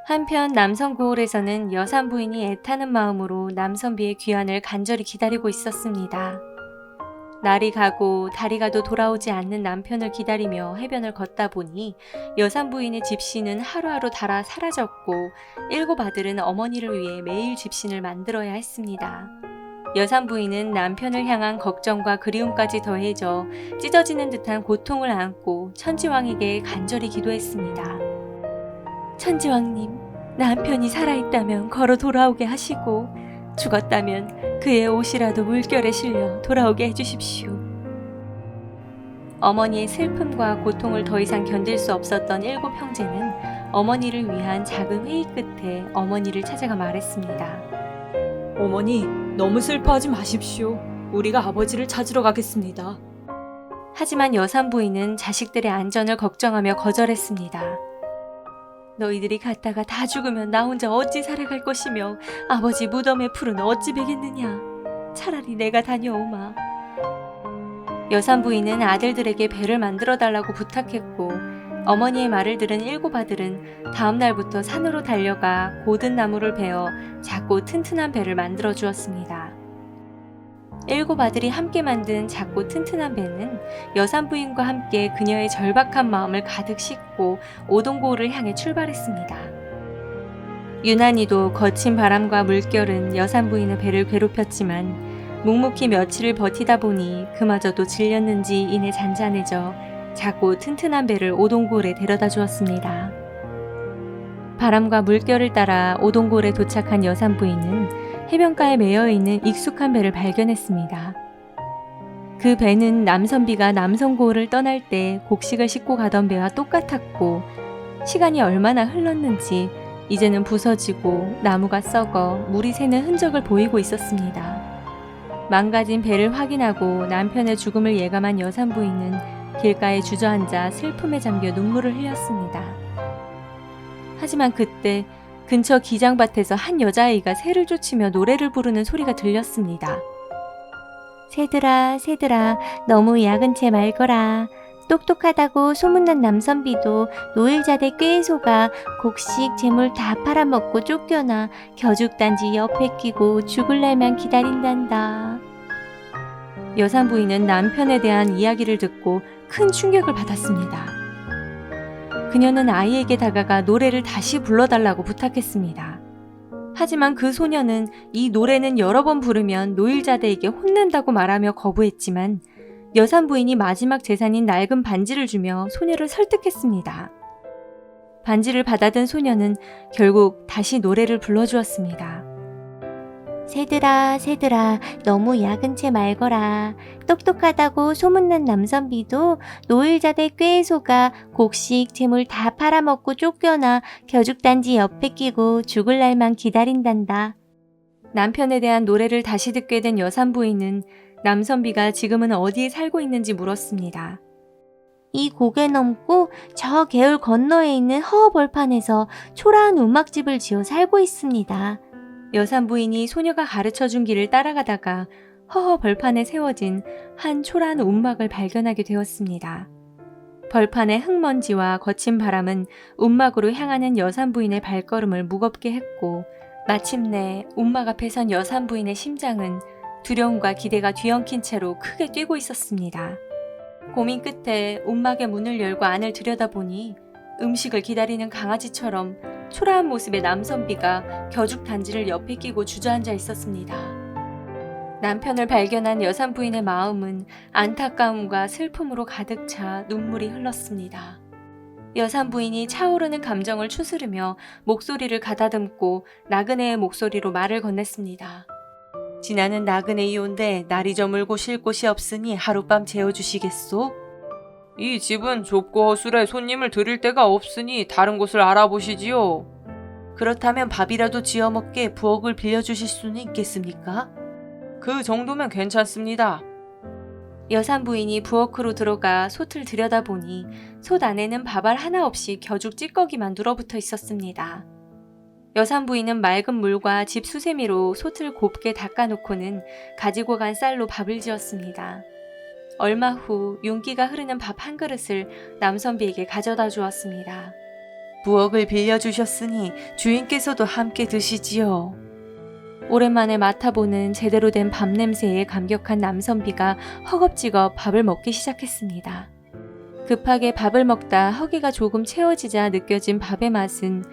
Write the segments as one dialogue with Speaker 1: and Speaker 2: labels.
Speaker 1: 한편 남성 고을에서는 여산 부인이 애타는 마음으로 남선비의 귀환을 간절히 기다리고 있었습니다. 날이 가고 달이 가도 돌아오지 않는 남편을 기다리며 해변을 걷다 보니 여산 부인의 집신은 하루하루 닳아 사라졌고 7 아들은 어머니를 위해 매일 집신을 만들어야 했습니다. 여산 부인은 남편을 향한 걱정과 그리움까지 더해져 찢어지는 듯한 고통을 안고 천지왕에게 간절히 기도했습니다. 천지왕님, 남편이 살아있다면 걸어 돌아오게 하시고 죽었다면 그의 옷이라도 물결에 실려 돌아오게 해주십시오. 어머니의 슬픔과 고통을 더 이상 견딜 수 없었던 7 형제는 어머니를 위한 작은 회의 끝에 어머니를 찾아가 말했습니다.
Speaker 2: 어머니, 너무 슬퍼하지 마십시오. 우리가 아버지를 찾으러 가겠습니다.
Speaker 1: 하지만 여산 부인은 자식들의 안전을 걱정하며 거절했습니다. 너희들이 갔다가 다 죽으면 나 혼자 어찌 살아갈 것이며 아버지 무덤의 풀은 어찌 베겠느냐. 차라리 내가 다녀오마. 여산 부인은 아들들에게 배를 만들어 달라고 부탁했고 어머니의 말을 들은 7 아들은 다음 날부터 산으로 달려가 고든 나무를 베어 작고 튼튼한 배를 만들어 주었습니다. 7 아들이 함께 만든 작고 튼튼한 배는 여산 부인과 함께 그녀의 절박한 마음을 가득 싣고 오동고을을 향해 출발했습니다. 유난히도 거친 바람과 물결은 여산 부인의 배를 괴롭혔지만 묵묵히 며칠을 버티다 보니 그마저도 질렸는지 이내 잔잔해져 작고 튼튼한 배를 오동고을에 데려다 주었습니다. 바람과 물결을 따라 오동고을에 도착한 여산 부인은 해변가에 매여 있는 익숙한 배를 발견했습니다. 그 배는 남선비가 남성고을을 떠날 때 곡식을 싣고 가던 배와 똑같았고 시간이 얼마나 흘렀는지 이제는 부서지고 나무가 썩어 물이 새는 흔적을 보이고 있었습니다. 망가진 배를 확인하고 남편의 죽음을 예감한 여산 부인은 길가에 주저앉아 슬픔에 잠겨 눈물을 흘렸습니다. 하지만 그때 근처 기장밭에서 한 여자아이가 새를 쫓으며 노래를 부르는 소리가 들렸습니다. 새들아, 새들아, 너무 야근 채 말거라. 똑똑하다고 소문난 남선비도 노일자대 꾀에 속아 곡식 재물 다 팔아먹고 쫓겨나 겨죽단지 옆에 끼고 죽을 날만 기다린단다. 여산 부인은 남편에 대한 이야기를 듣고 큰 충격을 받았습니다. 그녀는 아이에게 다가가 노래를 다시 불러달라고 부탁했습니다. 하지만 그 소녀는 이 노래는 여러 번 부르면 노일자대에게 혼난다고 말하며 거부했지만 여산 부인이 마지막 재산인 낡은 반지를 주며 소녀를 설득했습니다. 반지를 받아든 소녀는 결국 다시 노래를 불러주었습니다. 새들아, 새들아, 너무 야근 채 말거라. 똑똑하다고 소문난 남선비도 노일자대 꾀에 속아 곡식 재물 다 팔아먹고 쫓겨나 겨죽단지 옆에 끼고 죽을 날만 기다린단다. 남편에 대한 노래를 다시 듣게 된 여산 부인은 남선비가 지금은 어디에 살고 있는지 물었습니다. 이 고개 넘고 저 개울 건너에 있는 허허벌판에서 초라한 움막집을 지어 살고 있습니다. 여산 부인이 소녀가 가르쳐준 길을 따라가다가 허허 벌판에 세워진 한 초라한 움막을 발견하게 되었습니다. 벌판의 흙먼지와 거친 바람은 움막으로 향하는 여산 부인의 발걸음을 무겁게 했고 마침내 움막 앞에 선 여산 부인의 심장은 두려움과 기대가 뒤엉킨 채로 크게 뛰고 있었습니다. 고민 끝에 움막의 문을 열고 안을 들여다보니 음식을 기다리는 강아지처럼 초라한 모습의 남선비가 겨죽 단지를 옆에 끼고 주저앉아 있었습니다. 남편을 발견한 여산 부인의 마음은 안타까움과 슬픔으로 가득 차 눈물이 흘렀습니다. 여산 부인이 차오르는 감정을 추스르며 목소리를 가다듬고 나그네의 목소리로 말을 건넸습니다. 지나는 나그네이온데 날이 저물고 쉴 곳이 없으니 하룻밤 재워주시겠소?
Speaker 2: 이 집은 좁고 허술해 손님을 드릴 데가 없으니 다른 곳을 알아보시지요.
Speaker 1: 그렇다면 밥이라도 지어 먹게 부엌을 빌려주실 수는 있겠습니까?
Speaker 2: 그 정도면 괜찮습니다.
Speaker 1: 여산 부인이 부엌으로 들어가 솥을 들여다보니 솥 안에는 밥알 하나 없이 겨죽 찌꺼기만 눌어붙어 있었습니다. 여산 부인은 맑은 물과 집 수세미로 솥을 곱게 닦아놓고는 가지고 간 쌀로 밥을 지었습니다. 얼마 후 윤기가 흐르는 밥 한 그릇을 남선비에게 가져다 주었습니다. 부엌을 빌려주셨으니 주인께서도 함께 드시지요. 오랜만에 맡아보는 제대로 된 밥 냄새에 감격한 남선비가 허겁지겁 밥을 먹기 시작했습니다. 급하게 밥을 먹다 허기가 조금 채워지자 느껴진 밥의 맛은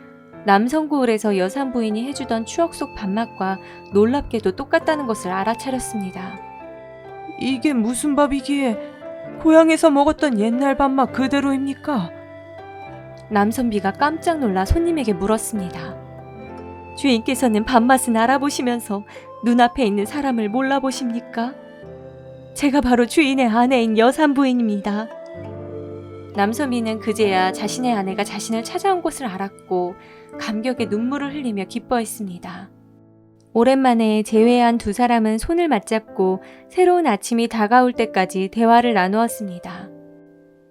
Speaker 1: 남성고을에서 여산부인이 해주던 추억 속 밥맛과 놀랍게도 똑같다는 것을 알아차렸습니다. 이게 무슨 밥이기에 고향에서 먹었던 옛날 밥맛 그대로입니까? 남선비가 깜짝 놀라 손님에게 물었습니다. 주인께서는 밥맛은 알아보시면서 눈앞에 있는 사람을 몰라보십니까? 제가 바로 주인의 아내인 여산부인입니다. 남선비는 그제야 자신의 아내가 자신을 찾아온 것을 알았고 감격에 눈물을 흘리며 기뻐했습니다. 오랜만에 재회한 두 사람은 손을 맞잡고 새로운 아침이 다가올 때까지 대화를 나누었습니다.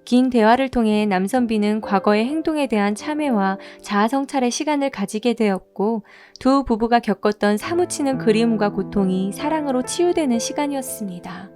Speaker 1: 긴 대화를 통해 남선비는 과거의 행동에 대한 참회와 자아성찰의 시간을 가지게 되었고 두 부부가 겪었던 사무치는 그리움과 고통이 사랑으로 치유되는 시간이었습니다.